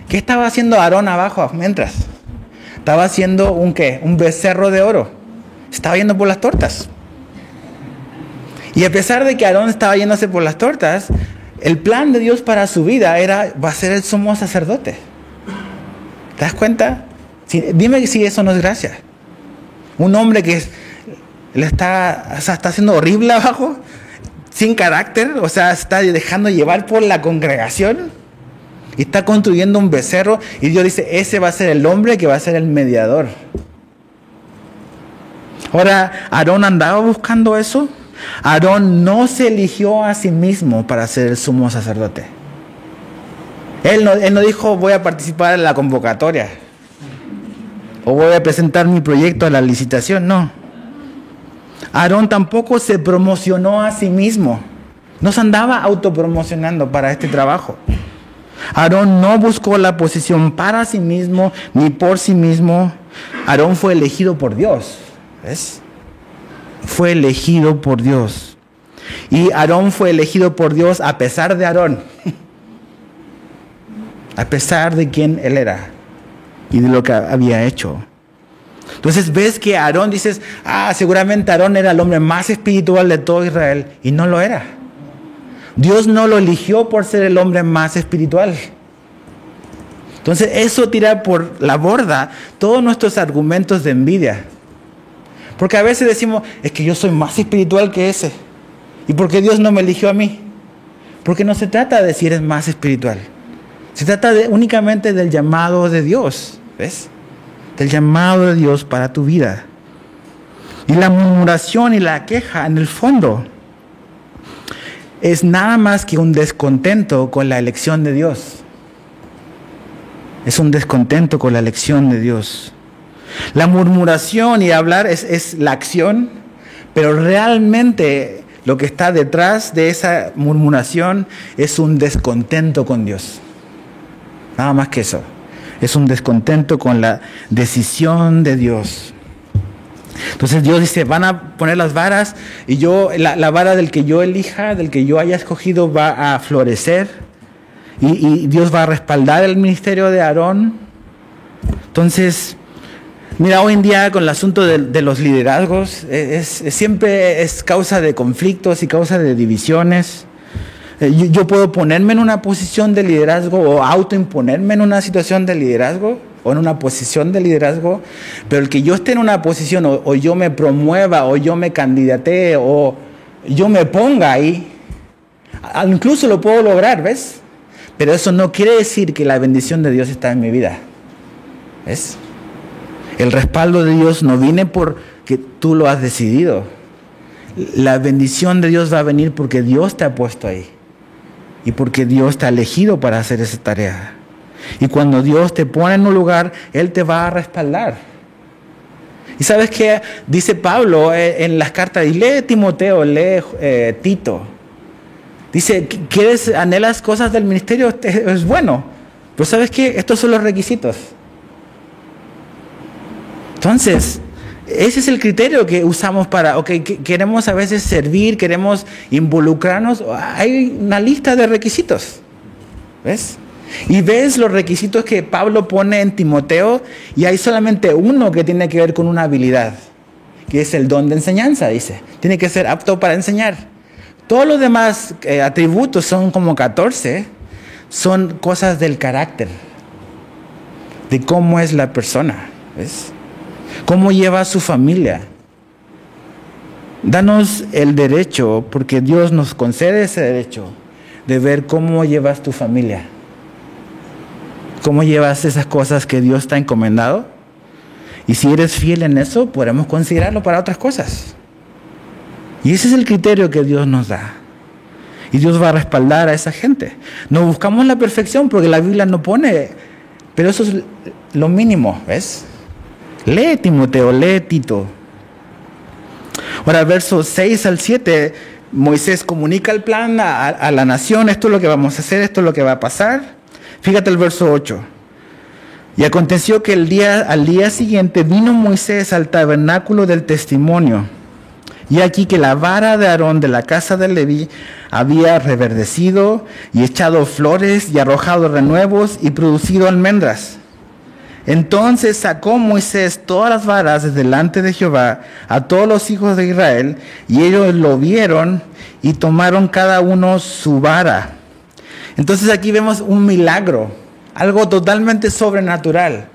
¿Qué estaba haciendo Aarón abajo mientras? Estaba haciendo un becerro de oro. Estaba yendo por las tortas. Y a pesar de que Aarón estaba yéndose por las tortas, el plan de Dios para su vida va a ser el sumo sacerdote. ¿Te das cuenta? Dime si eso no es gracia. Un hombre que está haciendo horrible abajo, sin carácter, o sea, está dejando llevar por la congregación. Y está construyendo un becerro y Dios dice, ese va a ser el hombre que va a ser el mediador. Ahora, ¿Aarón andaba buscando eso? Aarón no se eligió a sí mismo para ser el sumo sacerdote. Él no dijo, voy a participar en la convocatoria. O voy a presentar mi proyecto a la licitación. No. Aarón tampoco se promocionó a sí mismo. No se andaba autopromocionando para este trabajo. Aarón no buscó la posición para sí mismo ni por sí mismo. Aarón fue elegido por Dios. ¿Ves? Fue elegido por Dios. Y Aarón fue elegido por Dios a pesar de Aarón. A pesar de quién él era y de lo que había hecho. Entonces ves que Aarón, dices, seguramente Aarón era el hombre más espiritual de todo Israel. Y no lo era. Dios no lo eligió por ser el hombre más espiritual. Entonces eso tira por la borda todos nuestros argumentos de envidia. Porque a veces decimos, es que yo soy más espiritual que ese. ¿Y por qué Dios no me eligió a mí? Porque no se trata de si eres más espiritual. Se trata únicamente del llamado de Dios. ¿Ves? Del llamado de Dios para tu vida. Y la murmuración y la queja, en el fondo, es nada más que un descontento con la elección de Dios. Es un descontento con la elección de Dios. La murmuración y hablar es la acción, pero realmente lo que está detrás de esa murmuración es un descontento con Dios. Nada más que eso. Es un descontento con la decisión de Dios. Entonces Dios dice, van a poner las varas y la vara del que yo elija, del que yo haya escogido va a florecer y Dios va a respaldar el ministerio de Aarón. Entonces, mira, hoy en día con el asunto de los liderazgos siempre es causa de conflictos y causa de divisiones. Yo puedo ponerme en una posición de liderazgo o autoimponerme en una situación de liderazgo o en una posición de liderazgo, pero el que yo esté en una posición o yo me promueva o yo me candidatee o yo me ponga ahí, incluso lo puedo lograr, ¿ves? Pero eso no quiere decir que la bendición de Dios está en mi vida, ¿ves? El respaldo de Dios no viene porque tú lo has decidido. La bendición de Dios va a venir porque Dios te ha puesto ahí. Y porque Dios te ha elegido para hacer esa tarea. Y cuando Dios te pone en un lugar, Él te va a respaldar. Y sabes qué dice Pablo en las cartas, y lee Timoteo, lee Tito. Dice, anhelas cosas del ministerio? Es bueno. Pero ¿sabes qué? Estos son los requisitos. Entonces, ese es el criterio que usamos para, queremos a veces servir, queremos involucrarnos. Hay una lista de requisitos, ¿ves? Y ves los requisitos que Pablo pone en Timoteo y hay solamente uno que tiene que ver con una habilidad, que es el don de enseñanza, dice. Tiene que ser apto para enseñar. Todos los demás atributos son como 14, son cosas del carácter, de cómo es la persona, ¿ves? ¿Cómo lleva a su familia? Danos el derecho, porque Dios nos concede ese derecho, de ver cómo llevas tu familia. ¿Cómo llevas esas cosas que Dios te ha encomendado? Y si eres fiel en eso, podremos considerarlo para otras cosas. Y ese es el criterio que Dios nos da. Y Dios va a respaldar a esa gente. No buscamos la perfección porque la Biblia no pone, pero eso es lo mínimo, ¿ves? Lee Timoteo, lee Tito. Ahora, versos 6 al 7, Moisés comunica el plan a la nación. Esto es lo que vamos a hacer, esto es lo que va a pasar. Fíjate el verso 8. Y aconteció que al día siguiente vino Moisés al tabernáculo del testimonio. Y aquí que la vara de Aarón de la casa de Leví había reverdecido y echado flores y arrojado renuevos y producido almendras. Entonces sacó Moisés todas las varas de delante de Jehová a todos los hijos de Israel, y ellos lo vieron y tomaron cada uno su vara. Entonces aquí vemos un milagro, algo totalmente sobrenatural,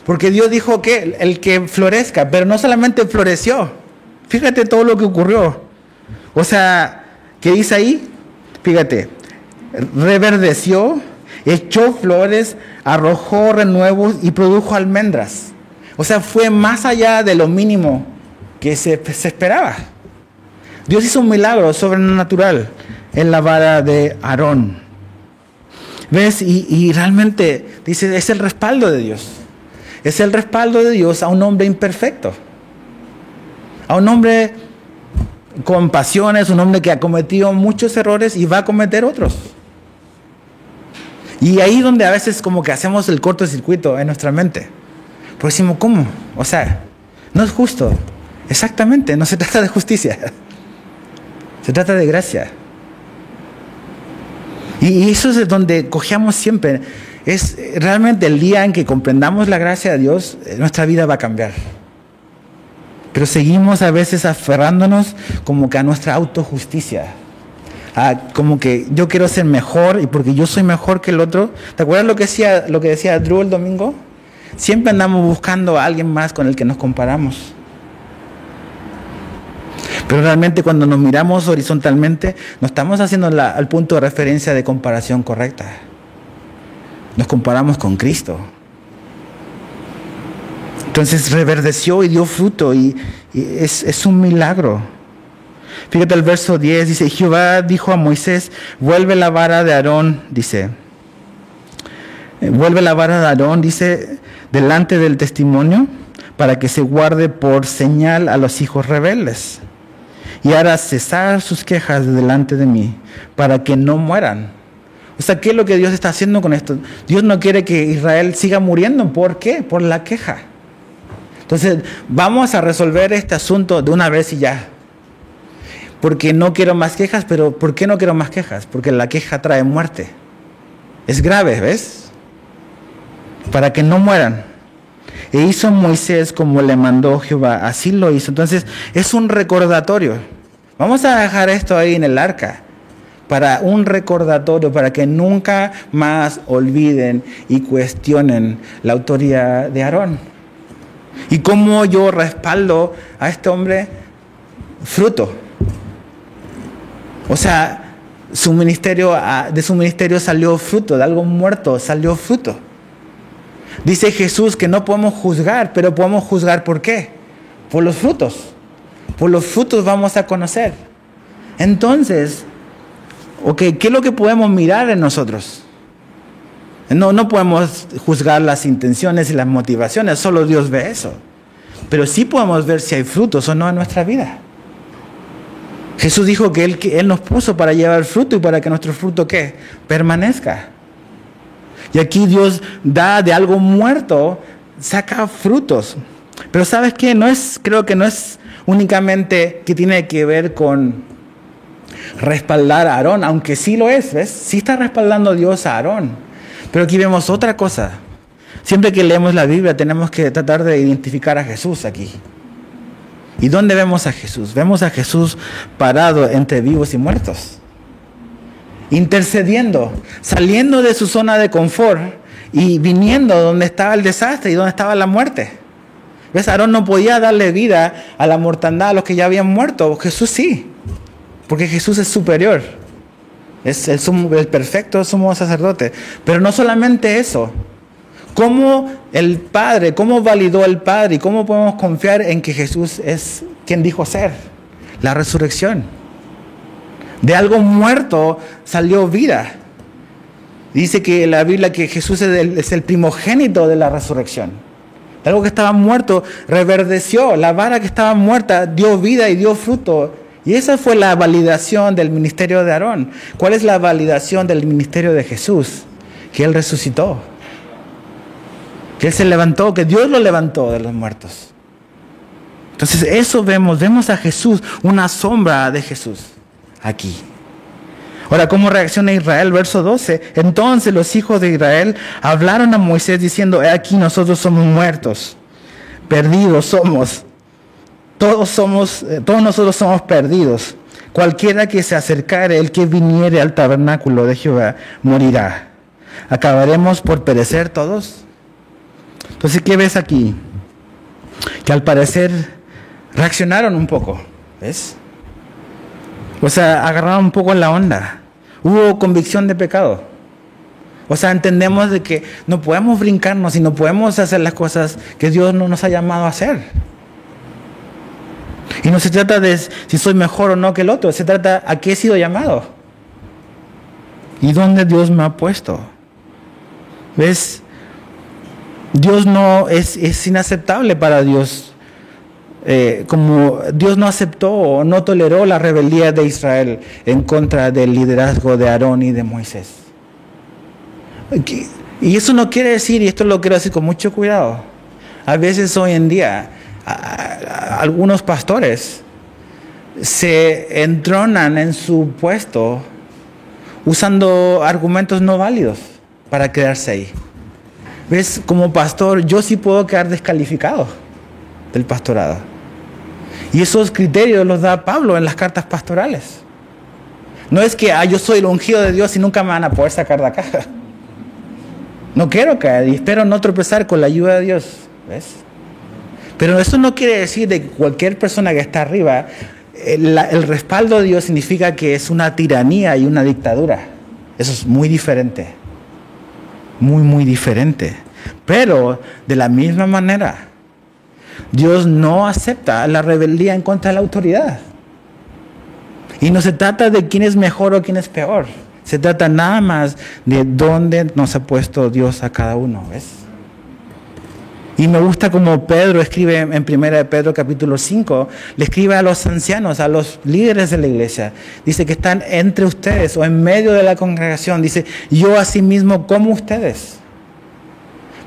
porque Dios dijo que el que florezca, pero no solamente floreció, fíjate todo lo que ocurrió. O sea, ¿qué dice ahí? Fíjate, reverdeció echó flores, arrojó renuevos y produjo almendras. O sea, fue más allá de lo mínimo que se esperaba. Dios hizo un milagro sobrenatural en la vara de Aarón. ¿Ves? Y realmente, dice, es el respaldo de Dios. Es el respaldo de Dios a un hombre imperfecto. A un hombre con pasiones, un hombre que ha cometido muchos errores y va a cometer otros. Y ahí donde a veces como que hacemos el cortocircuito en nuestra mente. Pues decimos, ¿cómo? O sea, no es justo. Exactamente, no se trata de justicia. Se trata de gracia. Y eso es donde cojeamos siempre. Es realmente el día en que comprendamos la gracia de Dios, nuestra vida va a cambiar. Pero seguimos a veces aferrándonos como que a nuestra autojusticia. Como que yo quiero ser mejor y porque yo soy mejor que el otro. ¿Te acuerdas lo que decía Drew el domingo? Siempre andamos buscando a alguien más con el que nos comparamos. Pero realmente cuando nos miramos horizontalmente, no estamos haciendo al punto de referencia de comparación correcta. Nos comparamos con Cristo. Entonces reverdeció y dio fruto y es un milagro. Fíjate el verso 10, dice, Jehová dijo a Moisés, vuelve la vara de Aarón, dice, delante del testimonio, para que se guarde por señal a los hijos rebeldes. Y hará cesar sus quejas de delante de mí, para que no mueran. O sea, ¿qué es lo que Dios está haciendo con esto? Dios no quiere que Israel siga muriendo. ¿Por qué? Por la queja. Entonces, vamos a resolver este asunto de una vez y ya. Porque no quiero más quejas, pero ¿por qué no quiero más quejas? Porque la queja trae muerte. Es grave, ¿ves? Para que no mueran. E hizo Moisés como le mandó Jehová, así lo hizo. Entonces, es un recordatorio. Vamos a dejar esto ahí en el arca, para un recordatorio, para que nunca más olviden y cuestionen la autoridad de Aarón. ¿Y cómo yo respaldo a este hombre? Fruto. O sea, de su ministerio salió fruto, de algo muerto salió fruto. Dice Jesús que no podemos juzgar, pero podemos juzgar ¿por qué? Por los frutos. Por los frutos vamos a conocer. Entonces, ¿qué es lo que podemos mirar en nosotros? No podemos juzgar las intenciones y las motivaciones, solo Dios ve eso. Pero sí podemos ver si hay frutos o no en nuestra vida. Jesús dijo que Él nos puso para llevar fruto y para que nuestro fruto ¿qué? Permanezca. Y aquí Dios da de algo muerto, saca frutos. Pero ¿sabes qué? Creo que no es únicamente que tiene que ver con respaldar a Aarón, aunque sí lo es, ¿ves? Sí está respaldando Dios a Aarón. Pero aquí vemos otra cosa. Siempre que leemos la Biblia tenemos que tratar de identificar a Jesús aquí. ¿Y dónde vemos a Jesús? Vemos a Jesús parado entre vivos y muertos. Intercediendo, saliendo de su zona de confort y viniendo donde estaba el desastre y donde estaba la muerte. ¿Ves? Aarón no podía darle vida a la mortandad a los que ya habían muerto. Jesús sí, porque Jesús es superior. Es el perfecto sumo sacerdote. Pero no solamente eso. ¿Cómo validó el Padre y cómo podemos confiar en que Jesús es quien dijo ser? La resurrección. De algo muerto salió vida. Dice que la Biblia que Jesús es el primogénito de la resurrección. Algo que estaba muerto reverdeció. La vara que estaba muerta dio vida y dio fruto. Y esa fue la validación del ministerio de Aarón. ¿Cuál es la validación del ministerio de Jesús? Que Él resucitó. Que Él se levantó, que Dios lo levantó de los muertos. Entonces eso vemos a Jesús, una sombra de Jesús aquí. Ahora, ¿cómo reacciona Israel? Verso 12. Entonces los hijos de Israel hablaron a Moisés diciendo, he aquí nosotros somos muertos, perdidos somos. Todos nosotros somos perdidos. Cualquiera que se acercare, el que viniere al tabernáculo de Jehová, morirá. ¿Acabaremos por perecer todos? Entonces, ¿qué ves aquí? Que al parecer reaccionaron un poco, ¿ves? O sea, agarraron un poco en la onda. Hubo convicción de pecado. O sea, entendemos de que no podemos brincarnos y no podemos hacer las cosas que Dios no nos ha llamado a hacer. Y no se trata de si soy mejor o no que el otro, se trata a qué he sido llamado y dónde Dios me ha puesto. ¿Ves? Dios no es inaceptable para Dios. Como Dios no aceptó o no toleró la rebeldía de Israel en contra del liderazgo de Aarón y de Moisés. Y eso no quiere decir, y esto lo quiero decir con mucho cuidado, a veces hoy en día algunos pastores se entronan en su puesto usando argumentos no válidos para quedarse ahí. ¿Ves? Como pastor yo sí puedo quedar descalificado del pastorado. Y esos criterios los da Pablo en las cartas pastorales. No es que yo soy el ungido de Dios y nunca me van a poder sacar de acá. No quiero caer y espero no tropezar con la ayuda de Dios. ¿Ves? Pero eso no quiere decir de que cualquier persona que está arriba, el respaldo de Dios significa que es una tiranía y una dictadura. Eso es muy diferente. Muy, muy diferente. Pero de la misma manera, Dios no acepta la rebeldía en contra de la autoridad. Y no se trata de quién es mejor o quién es peor. Se trata nada más de dónde nos ha puesto Dios a cada uno, ¿ves? Y me gusta como Pedro escribe en 1 Pedro capítulo 5, le escribe a los ancianos, a los líderes de la iglesia. Dice que están entre ustedes o en medio de la congregación. Dice, yo asimismo como ustedes.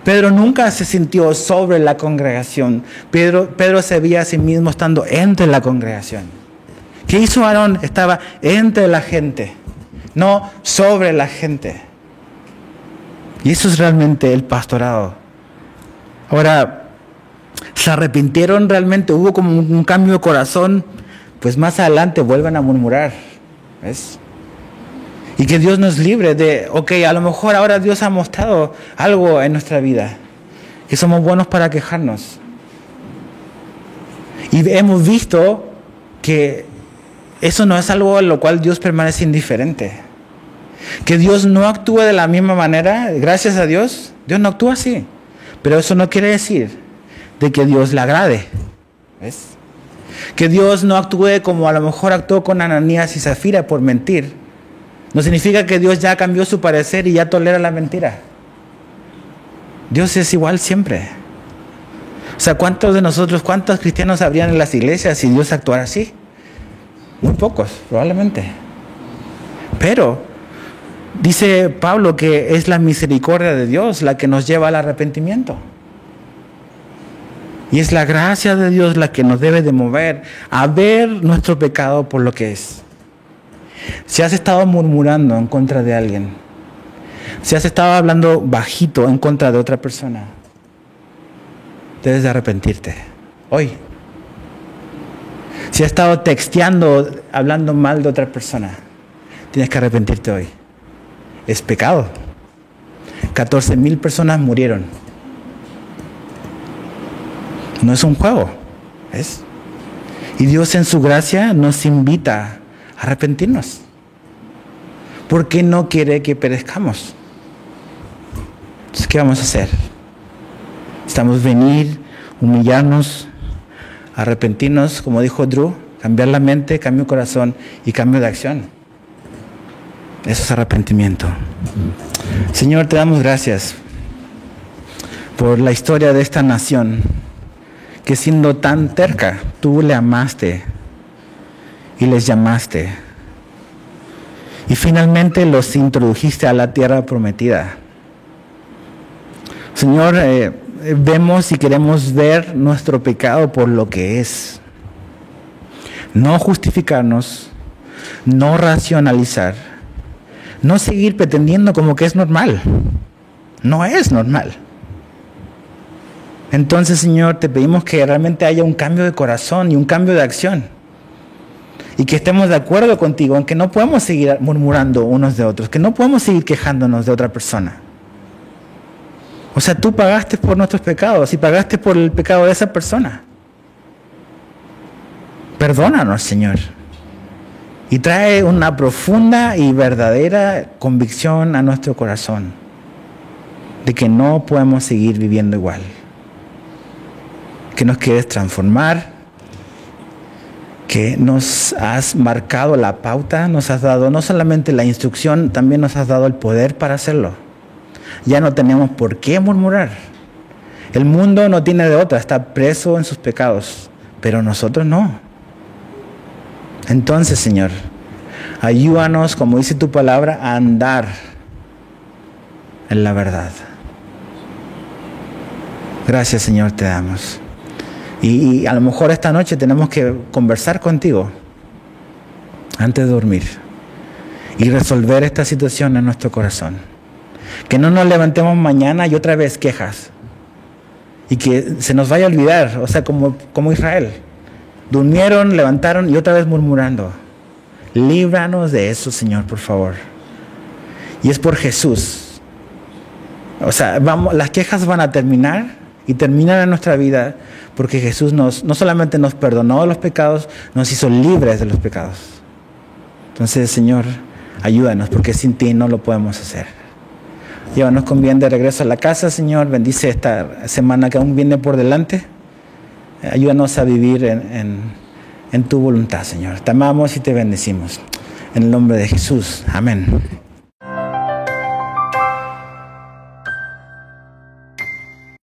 Pedro nunca se sintió sobre la congregación. Pedro se veía a sí mismo estando entre la congregación. ¿Qué hizo Aarón? Estaba entre la gente, no sobre la gente. Y eso es realmente el pastorado. Ahora, ¿se arrepintieron realmente? ¿Hubo como un cambio de corazón? Pues más adelante vuelven a murmurar. ¿Ves? Y que Dios nos libre de, a lo mejor ahora Dios ha mostrado algo en nuestra vida, que somos buenos para quejarnos. Y hemos visto que eso no es algo a lo cual Dios permanece indiferente. Que Dios no actúe de la misma manera, gracias a Dios, Dios no actúa así. Pero eso no quiere decir de que Dios le agrade. ¿Ves? Que Dios no actúe como a lo mejor actuó con Ananías y Zafira por mentir. No significa que Dios ya cambió su parecer y ya tolera la mentira. Dios es igual siempre. O sea, ¿cuántos de nosotros, cuántos cristianos habrían en las iglesias si Dios actuara así? Muy pocos, probablemente. Pero dice Pablo que es la misericordia de Dios la que nos lleva al arrepentimiento. Y es la gracia de Dios la que nos debe de mover a ver nuestro pecado por lo que es. Si has estado murmurando en contra de alguien, si has estado hablando bajito en contra de otra persona, debes de arrepentirte hoy. Si has estado texteando, hablando mal de otra persona, tienes que arrepentirte hoy. Es pecado. 14,000 personas murieron. No es un juego, ¿ves? Y Dios en su gracia nos invita a arrepentirnos. Porque no quiere que perezcamos. Entonces, ¿qué vamos a hacer? Necesitamos venir, humillarnos, arrepentirnos, como dijo Drew, cambiar la mente, cambio de corazón y cambio de acción. Eso es arrepentimiento. Señor, te damos gracias por la historia de esta nación, que siendo tan terca, tú le amaste y les llamaste. Y finalmente los introdujiste a la tierra prometida. Señor, vemos y queremos ver nuestro pecado por lo que es. No justificarnos, no racionalizar, no seguir pretendiendo como que es normal. No es normal. Entonces, Señor, te pedimos que realmente haya un cambio de corazón y un cambio de acción. Y que estemos de acuerdo contigo en que no podemos seguir murmurando unos de otros, que no podemos seguir quejándonos de otra persona. O sea, tú pagaste por nuestros pecados y pagaste por el pecado de esa persona. Perdónanos, Señor. Y trae una profunda y verdadera convicción a nuestro corazón. de que no podemos seguir viviendo igual. Que nos quieres transformar, que nos has marcado la pauta, nos has dado no solamente la instrucción, también nos has dado el poder para hacerlo. Ya no tenemos por qué murmurar. El mundo no tiene de otra, está preso en sus pecados, pero nosotros no. Entonces, Señor, ayúdanos, como dice tu palabra, a andar en la verdad. Gracias, Señor, te damos. Y a lo mejor esta noche tenemos que conversar contigo antes de dormir y resolver esta situación en nuestro corazón. Que no nos levantemos mañana y otra vez quejas y que se nos vaya a olvidar, o sea, como Israel. Durmieron, levantaron y otra vez murmurando. Líbranos de eso, Señor, por favor. Y es por Jesús. O sea, las quejas van a terminar y terminan en nuestra vida porque Jesús no solamente nos perdonó los pecados, nos hizo libres de los pecados. Entonces, Señor, ayúdanos porque sin ti no lo podemos hacer. Llévanos con bien de regreso a la casa, Señor. Bendice esta semana que aún viene por delante. Ayúdanos a vivir en tu voluntad, Señor. Te amamos y te bendecimos. En el nombre de Jesús. Amén.